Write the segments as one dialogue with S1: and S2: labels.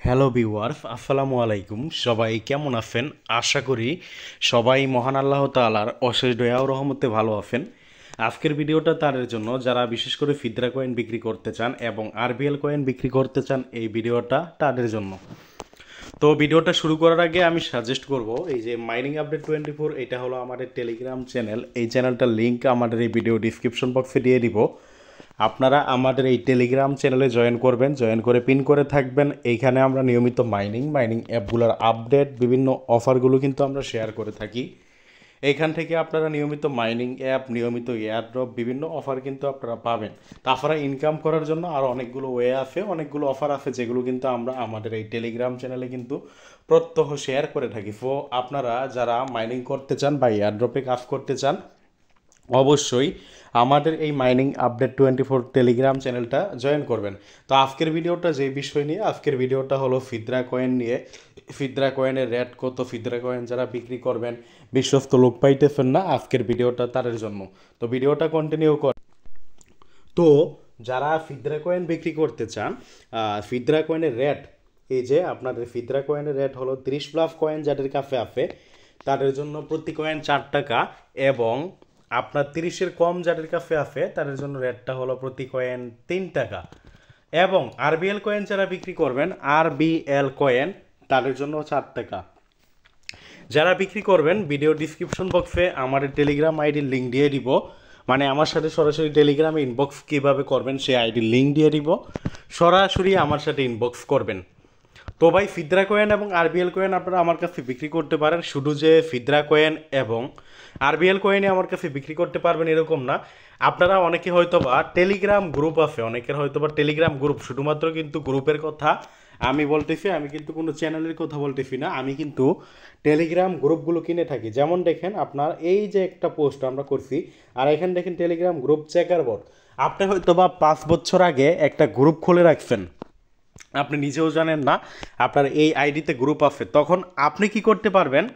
S1: Hello viewers, আসসালামু আলাইকুম। সবাই কেমন আছেন? আশা করি সবাই মহান আল্লাহ তাআলার অশেষ দয়া ও রহমতে ভালো আছেন। আজকের ভিডিওটা তাদের জন্য যারা বিশেষ করে ফিদরা কয়েন বিক্রি করতে চান এবং আরবিএল কয়েন বিক্রি করতে চান, এই ভিডিওটা তাদের জন্য। তো ভিডিওটা শুরু করার আগে আমি সাজেস্ট করব, এই যে মাইনিং আপডেট 24, এটা হলো আমাদের টেলিগ্রাম চ্যানেল। এই চ্যানেলটার লিঙ্ক আমাদের এই ভিডিও ডিসক্রিপশন বক্সে দিয়ে দিব। আপনারা আমাদের এই টেলিগ্রাম চ্যানেলে জয়েন করবেন, জয়েন করে পিন করে থাকবেন। এইখানে আমরা নিয়মিত মাইনিং অ্যাপগুলোর আপডেট, বিভিন্ন অফারগুলো কিন্তু আমরা শেয়ার করে থাকি। এইখান থেকে আপনারা নিয়মিত মাইনিং অ্যাপ, নিয়মিত এয়ারড্রপ, বিভিন্ন অফার কিন্তু আপনারা পাবেন। তাছাড়া ইনকাম করার জন্য আরও অনেকগুলো ওয়ে আছে, অনেকগুলো অফার আছে, যেগুলো কিন্তু আমরা আমাদের এই টেলিগ্রাম চ্যানেলে কিন্তু প্রত্যহ শেয়ার করে থাকি। সো আপনারা যারা মাইনিং করতে চান বা এয়ারড্রপে কাজ করতে চান, অবশ্যই আমাদের এই মাইনিং আপডেট 24 টেলিগ্রাম চ্যানেলটা জয়েন করবেন। তো আজকের ভিডিওটা যে বিষয় নিয়ে, আজকের ভিডিওটা হলো ফিদরা কয়েন নিয়ে। ফিদরা কয়েনের রেট কত, ফিদরা কয়েন যারা বিক্রি করবেন বিশ্বস্ত লোক পাইতেছেন না, আজকের ভিডিওটা তাদের জন্য। তো ভিডিওটা কন্টিনিউ কর। তো যারা ফিদরা কয়েন বিক্রি করতে চান, ফিদরা কয়েনের রেট, এই যে আপনাদের ফিদরা কয়েনের রেট হলো 30+ কয়েন যাদের কাছে আছে তাদের জন্য প্রতি কয়েন 4 টাকা, এবং আপনার 30-এর কম যাদের কাছে আছে তাদের জন্য রেটটা হলো প্রতি কয়েন 3 টাকা। এবং আরবিএল কয়েন যারা বিক্রি করবেন, আরবিএল কয়েন, তাদের জন্য 4 টাকা। যারা বিক্রি করবেন, ভিডিও ডিসক্রিপশন বক্সে আমাদের টেলিগ্রাম আইডির লিঙ্ক দিয়ে দিব, মানে আমার সাথে সরাসরি টেলিগ্রামে ইনবক্স কীভাবে করবেন সেই আইডির লিঙ্ক দিয়ে দিব, সরাসরি আমার সাথে ইনবক্স করবেন। তো ভাই, ফিদরা কয়েন এবং আরবিএল কয়েন আপনারা আমার কাছে বিক্রি করতে পারেন। শুধু যে ফিদরা কয়েন এবং আরবিএল কয়েনে আমার কাছে বিক্রি করতে পারবেন এরকম না। আপনারা অনেকে হয়তো বা টেলিগ্রাম গ্রুপ আছে, অনেকের হয়তো বা টেলিগ্রাম গ্রুপ, শুধুমাত্র কিন্তু গ্রুপের কথা আমি বলতেছি, আমি কিন্তু কোনো চ্যানেলের কথা বলতেছি না, আমি কিন্তু টেলিগ্রাম গ্রুপগুলো কিনে থাকি। যেমন দেখেন, আপনার এই যে একটা পোস্ট আমরা করছি, আর এখানে দেখেন টেলিগ্রাম গ্রুপ চেকার বোর্ড। আপনি হয়তো বা 5 বছর আগে একটা গ্রুপ খুলে রাখছেন, আপনি নিজেও জানেন না আপনার এই আইডিতে গ্রুপ আছে, তখন আপনি কি করতে পারবেন?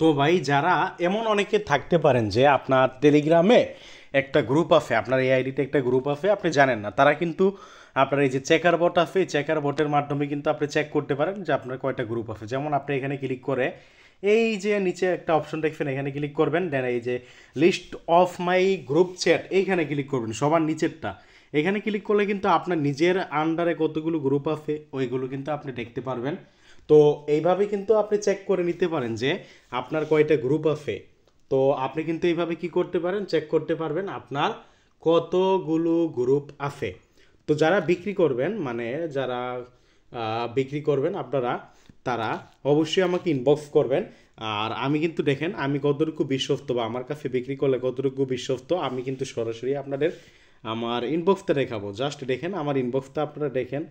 S1: তো ভাই, যারা এমন অনেকে থাকতে পারেন যে আপনার টেলিগ্রামে একটা গ্রুপ আছে, আপনার এই আইডিতে একটা গ্রুপ আছে, আপনি জানেন না, তারা কিন্তু আপনার এই যে চেকার বট আছে, এই চেকার বটের মাধ্যমে কিন্তু আপনি চেক করতে পারেন যে আপনার কয়টা গ্রুপ আছে। যেমন আপনি এখানে ক্লিক করে এই যে নিচে একটা অপশন দেখছেন, এখানে ক্লিক করবেন, দেন এই যে list of my group chat, এইখানে ক্লিক করবেন, সবার নিচেরটা। এখানে ক্লিক করলে কিন্তু আপনার নিজের আন্ডারে কতগুলো গ্রুপ আছে ওইগুলো কিন্তু আপনি দেখতে পারবেন। তো এইভাবে কিন্তু আপনি চেক করে নিতে পারেন যে আপনার কয়টা গ্রুপ আছে। তো আপনি কিন্তু এইভাবে কি করতে পারেন, চেক করতে পারবেন আপনার কতগুলো গ্রুপ আছে। তো যারা বিক্রি করবেন, মানে যারা বিক্রি করবেন আপনারা, তারা অবশ্যই আমাকে ইনবক্স করবেন। আর আমি কিন্তু দেখেন আমি কতটুকু বিশ্বস্ত, বা আমার কাছে বিক্রি করলে কতটুকু বিশ্বস্ত, আমি কিন্তু সরাসরি আপনাদের আমার ইনবক্সটা দেখাবো। জাস্ট দেখেন আমার ইনবক্সটা আপনারা দেখেন।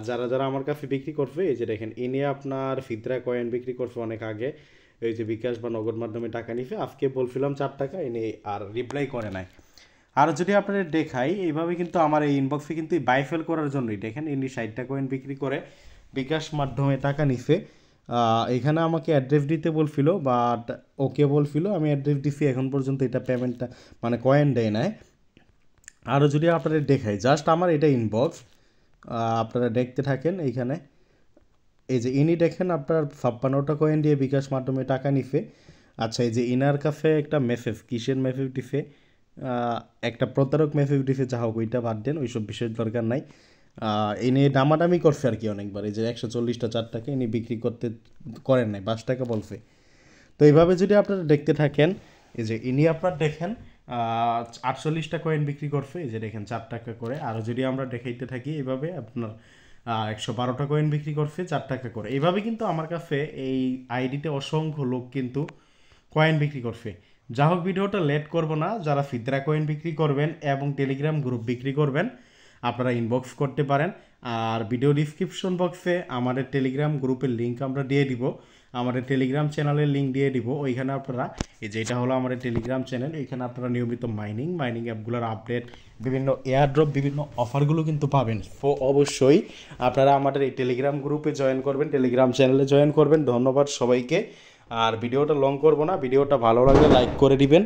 S1: যারা যারা আমার কাছে বিক্রি করবে, এই যে দেখেন, ইনি আপনার ফিদরা কয়েন বিক্রি করছে অনেক আগে, এই যে বিকাশ বা নগদ মাধ্যমে টাকা নিছে, আজকে বলছিলাম 4 টাকা, ইনি আর রিপ্লাই করে নাই। আর যদি আপনাদের দেখাই এইভাবে, কিন্তু আমার এই ইনবক্সে কিন্তু বাইফেল করার জন্যই দেখেন, ইনি 60 কয়েন বিক্রি করে বিকাশ মাধ্যমে টাকা নিছে। এখানে আমাকে অ্যাড্রেস দিতে বলছিল, বাট ওকে বলছিল, আমি অ্যাড্রেস দিছি, এখন পর্যন্ত এটা পেমেন্টটা মানে কয়েন দেয় নাই। আরও যদি আপনাদের দেখাই, জাস্ট আমার এটা ইনবক্স, আপনারা দেখতে থাকেন। এইখানে এই যে ইনি দেখেন আপনার 56টা কয়েন দিয়ে বিকাশ মাধ্যমে টাকা নিছে। আচ্ছা, এই যে ইনার কাছে একটা মেসেজ, কিসের মেসেজ দিছে, একটা প্রতারক মেসেজ দিছে, যা হোক ওইটা বাদ দেন, ওইসব বিষয়ের দরকার নাই। ইনি দামাদামি করছে আর কি অনেকবার, এই যে 140টা 4 টাকা ইনি বিক্রি করতে করেন নাই, 5 টাকা বলছে। তো এইভাবে যদি আপনারা দেখতে থাকেন, এই যে ইনি আপনার দেখেন 48টা কয়েন বিক্রি করছে, এই যে দেখেন 4 টাকা করে। আরও যদি আমরা দেখাইতে থাকি, এইভাবে আপনার 112টা কয়েন বিক্রি করছে 4 টাকা করে। এইভাবে কিন্তু আমার কাছে এই আইডিতে অসংখ্য লোক কিন্তু কয়েন বিক্রি করছে। যা হোক, ভিডিওটা লেট করব না, যারা ফিদরা কয়েন বিক্রি করবেন এবং টেলিগ্রাম গ্রুপ বিক্রি করবেন, আপনারা ইনবক্স করতে পারেন। আর ভিডিও ডিসক্রিপশন বক্সে আমাদের টেলিগ্রাম গ্রুপের লিঙ্ক আমরা দিয়ে দিব, আমাদের টেলিগ্রাম চ্যানেলের লিঙ্ক দিয়ে দিব। ওইখানে আপনারা, এই যে এটা হলো আমাদের টেলিগ্রাম চ্যানেল, এখানে আপনারা নিয়মিত মাইনিং অ্যাপগুলোর আপডেট, বিভিন্ন এয়ারড্রপ, বিভিন্ন অফারগুলো কিন্তু পাবেন। তো অবশ্যই আপনারা আমাদের এই টেলিগ্রাম গ্রুপে জয়েন করবেন, টেলিগ্রাম চ্যানেলে জয়েন করবেন। ধন্যবাদ সবাইকে। আর ভিডিওটা লং করব না, ভিডিওটা ভালো লাগলে লাইক করে দিবেন,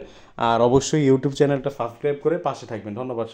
S1: আর অবশ্যই ইউটিউব চ্যানেলটা সাবস্ক্রাইব করে পাশে থাকবেন। ধন্যবাদ।